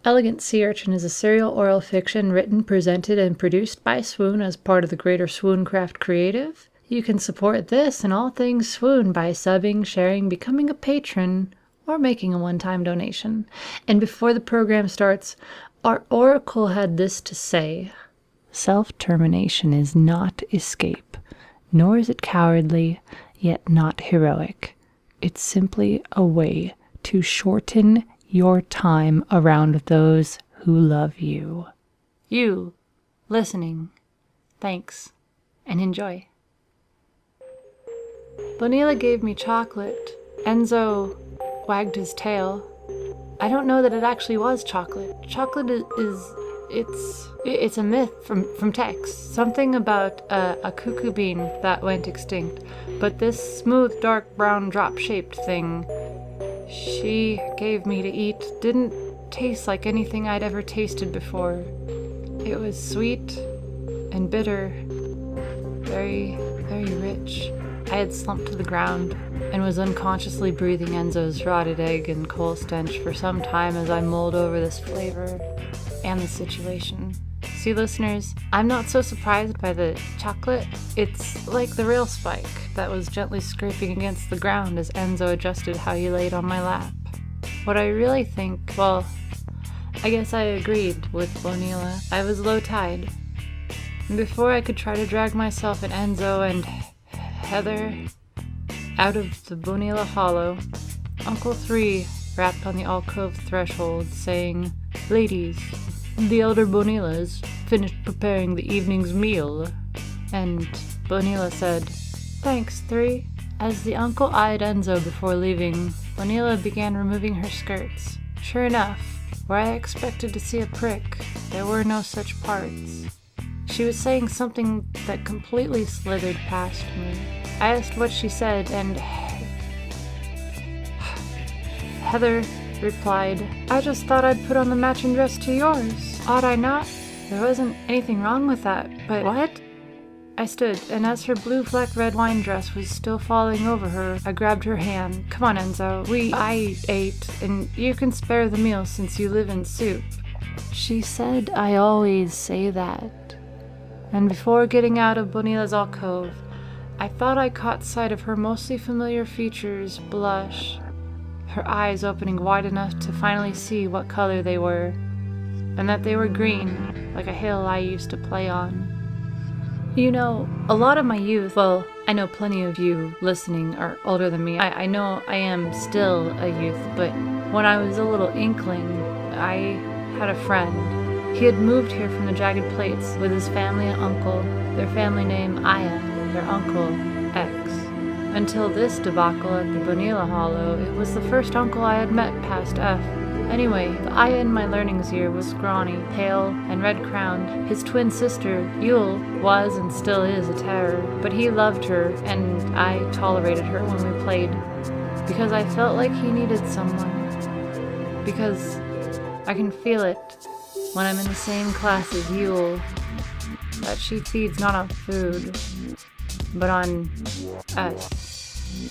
Elegant Sea Urchin is a serial oral fiction written, presented, and produced by Swoon as part of the greater Swooncraft Creative. You can support this and all things Swoon by subbing, sharing, becoming a patron, or making a one-time donation. And before the program starts, our oracle had this to say: self-termination is not escape, nor is it cowardly, yet not heroic. It's simply a way to shorten your time around those who love you. You, listening, thanks, and enjoy. Bonilla gave me chocolate. Enzo wagged his tail. I don't know that it actually was chocolate. Chocolate it's a myth from text. Something about a cuckoo bean that went extinct. But this smooth, dark brown drop-shaped thing she gave me to eat didn't taste like anything I'd ever tasted before. It was sweet and bitter, very, very rich. I had slumped to the ground and was unconsciously breathing Enzo's rotted egg and coal stench for some time as I mulled over this flavor and the situation. See, listeners, I'm not so surprised by the chocolate. It's like the rail spike that was gently scraping against the ground as Enzo adjusted how he laid on my lap. What I really think, well, I guess I agreed with Bonilla. I was low tide. And before I could try to drag myself and Enzo and Heather out of the Bonilla Hollow, Uncle 3 rapped on the alcove threshold, saying, "Ladies, the elder Bonillas finished preparing the evening's meal." And Bonilla said, "Thanks, 3." As the uncle eyed Enzo before leaving, Bonilla began removing her skirts. Sure enough, where I expected to see a prick, there were no such parts. She was saying something that completely slithered past me. I asked what she said, and Heather replied, "I just thought I'd put on the matching dress to yours. Ought I not? There wasn't anything wrong with that, but what?" I stood, and as her blue flecked red wine dress was still falling over her, I grabbed her hand. "Come on, Enzo. I ate, and you can spare the meal since you live in soup." She said I always say that. And before getting out of Bonilla's alcove, I thought I caught sight of her mostly familiar features blush, her eyes opening wide enough to finally see what color they were, and that they were green, like a hill I used to play on. You know, a lot of my youth, well, I know plenty of you listening are older than me. I know I am still a youth, but when I was a little inkling, I had a friend. He had moved here from the Jagged Plates with his family and uncle, their family name Aya, their uncle X. Until this debacle at the Bonilla Hollow, it was the first uncle I had met past F. Anyway, the Aya in my learnings year was scrawny, pale, and red-crowned. His twin sister, Yule, was and still is a terror, but he loved her, and I tolerated her when we played, because I felt like he needed someone. Because I can feel it when I'm in the same class as Yule, that she feeds not on food, but on us.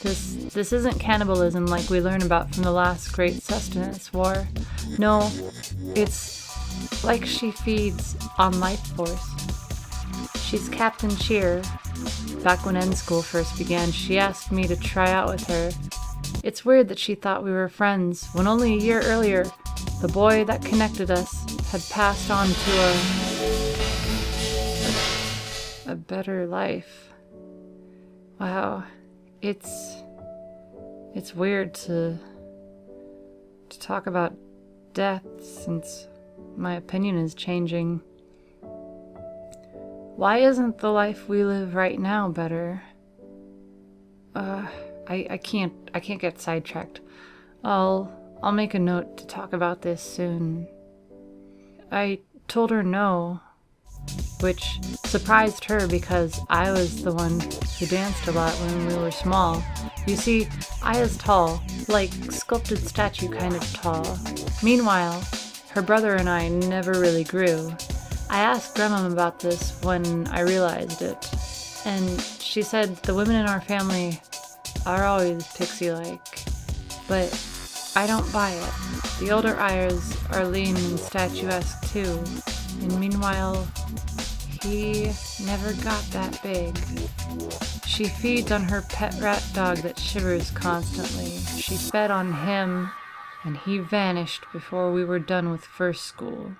This isn't cannibalism like we learn about from the last great sustenance war. No, it's like she feeds on life force. She's Captain Cheer. Back when End School first began, she asked me to try out with her. It's weird that she thought we were friends, when only a year earlier, the boy that connected us had passed on to a better life. Wow. It's weird to talk about death since my opinion is changing. Why isn't the life we live right now better? I can't get sidetracked. I'll make a note to talk about this soon. I told her no, which surprised her because I was the one who danced a lot when we were small. You see, Aya's tall, like sculpted statue kind of tall. Meanwhile, her brother and I never really grew. I asked Grandma about this when I realized it, and she said the women in our family are always pixie-like. But I don't buy it. The older Ayers are lean and statuesque too, and meanwhile, he never got that big. She feeds on her pet rat dog that shivers constantly. She fed on him, and he vanished before we were done with first school.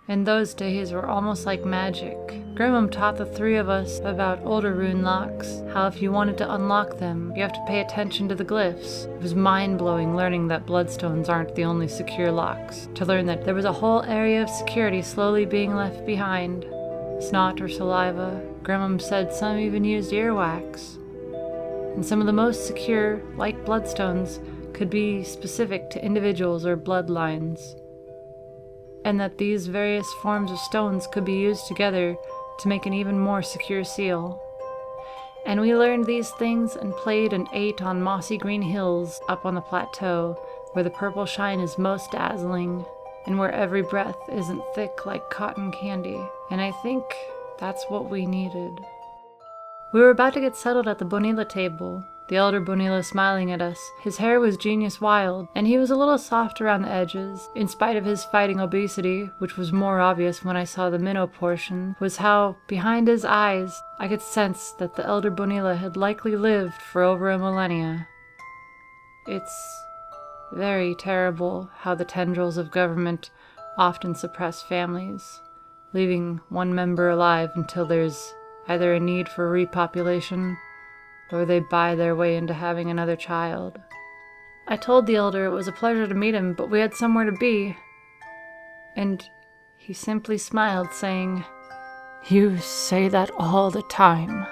And those days were almost like magic. Grimmum taught the three of us about older rune locks, how if you wanted to unlock them, you have to pay attention to the glyphs. It was mind-blowing learning that bloodstones aren't the only secure locks, to learn that there was a whole area of security slowly being left behind. Snot or saliva. Grimmum said some even used earwax. And some of the most secure, like bloodstones, could be specific to individuals or bloodlines. And that these various forms of stones could be used together to make an even more secure seal. And we learned these things and played and ate on mossy green hills up on the plateau, where the purple shine is most dazzling, and where every breath isn't thick like cotton candy. And I think that's what we needed. We were about to get settled at the Bonilla table, the elder Bonilla smiling at us. His hair was genius wild, and he was a little soft around the edges. In spite of his fighting obesity, which was more obvious when I saw the minnow portion, was how, behind his eyes, I could sense that the elder Bonilla had likely lived for over a millennia. It's very terrible how the tendrils of government often suppress families, leaving one member alive until there's either a need for repopulation or they buy their way into having another child. I told the elder it was a pleasure to meet him, but we had somewhere to be. And he simply smiled, saying, "You say that all the time."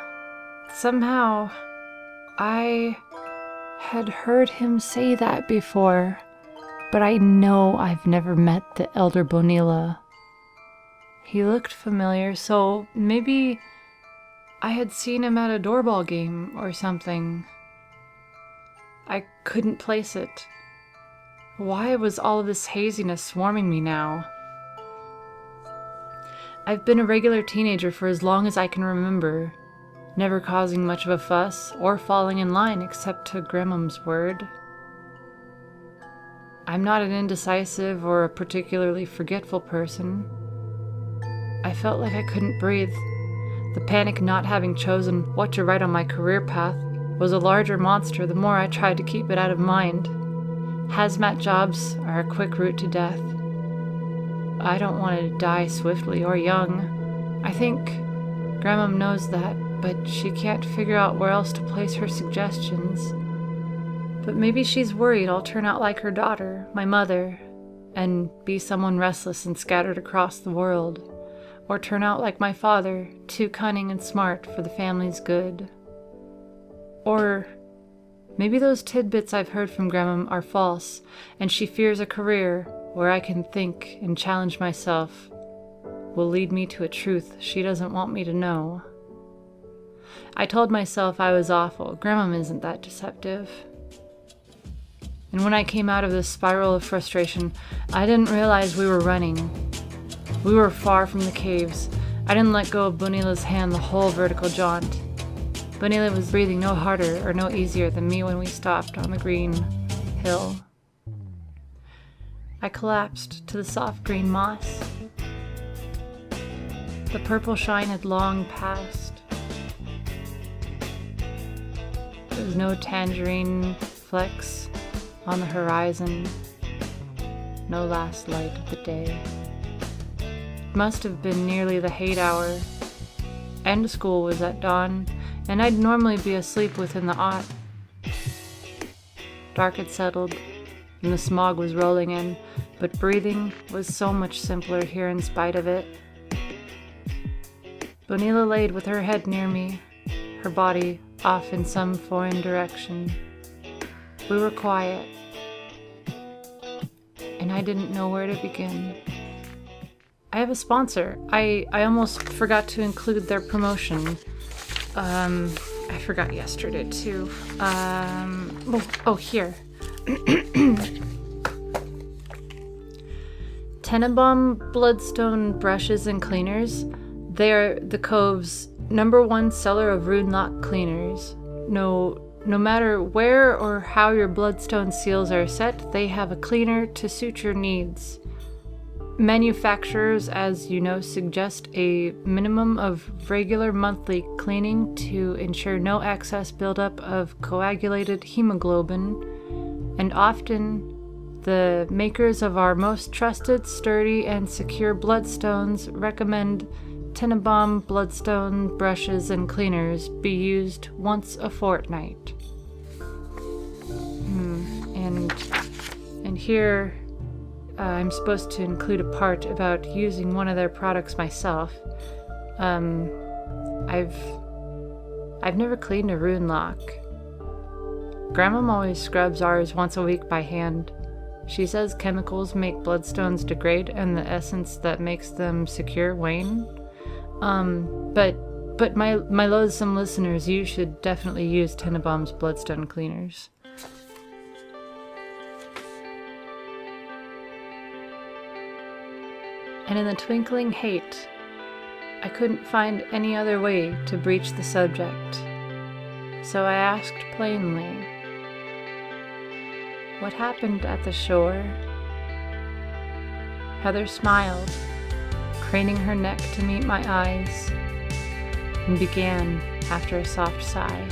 Somehow, I had heard him say that before, but I know I've never met the elder Bonilla. He looked familiar, so maybe I had seen him at a doorball game or something. I couldn't place it. Why was all of this haziness swarming me now? I've been a regular teenager for as long as I can remember, never causing much of a fuss or falling in line except to Grimmum's word. I'm not an indecisive or a particularly forgetful person. I felt like I couldn't breathe. The panic not having chosen what to write on my career path was a larger monster the more I tried to keep it out of mind. Hazmat jobs are a quick route to death. I don't want to die swiftly or young. I think Grandma knows that, but she can't figure out where else to place her suggestions. But maybe she's worried I'll turn out like her daughter, my mother, and be someone restless and scattered across the world. Or turn out like my father, too cunning and smart for the family's good. Or maybe those tidbits I've heard from Grandma are false, and she fears a career where I can think and challenge myself will lead me to a truth she doesn't want me to know. I told myself I was awful. Grandma isn't that deceptive. And when I came out of this spiral of frustration, I didn't realize we were running. We were far from the caves. I didn't let go of Bonilla's hand the whole vertical jaunt. Bonilla was breathing no harder or no easier than me when we stopped on the green hill. I collapsed to the soft green moss. The purple shine had long passed. There was no tangerine flecks on the horizon, no last light of the day. It must have been nearly the hate hour. End of school was at dawn, and I'd normally be asleep within the aught. Dark had settled, and the smog was rolling in, but breathing was so much simpler here in spite of it. Bonilla laid with her head near me, her body off in some foreign direction. We were quiet, and I didn't know where to begin. I have a sponsor. I almost forgot to include their promotion. I forgot yesterday too. Here. Tenenbaum Bloodstone Brushes and Cleaners. They are the Cove's #1 seller of rune lock cleaners. No No matter where or how your bloodstone seals are set, they have a cleaner to suit your needs. Manufacturers, as you know, suggest a minimum of regular monthly cleaning to ensure no excess buildup of coagulated hemoglobin, and often the makers of our most trusted, sturdy, and secure bloodstones recommend Tenenbaum bloodstone brushes and cleaners be used once a fortnight. And here I'm supposed to include a part about using one of their products myself. I've never cleaned a rune lock. Grandma always scrubs ours once a week by hand. She says chemicals make bloodstones degrade and the essence that makes them secure wane. But my loathsome listeners, you should definitely use Tenenbaum's bloodstone cleaners. And in the twinkling hate, I couldn't find any other way to breach the subject. So I asked plainly, "What happened at the shore?" Heather smiled, craning her neck to meet my eyes, and began after a soft sigh.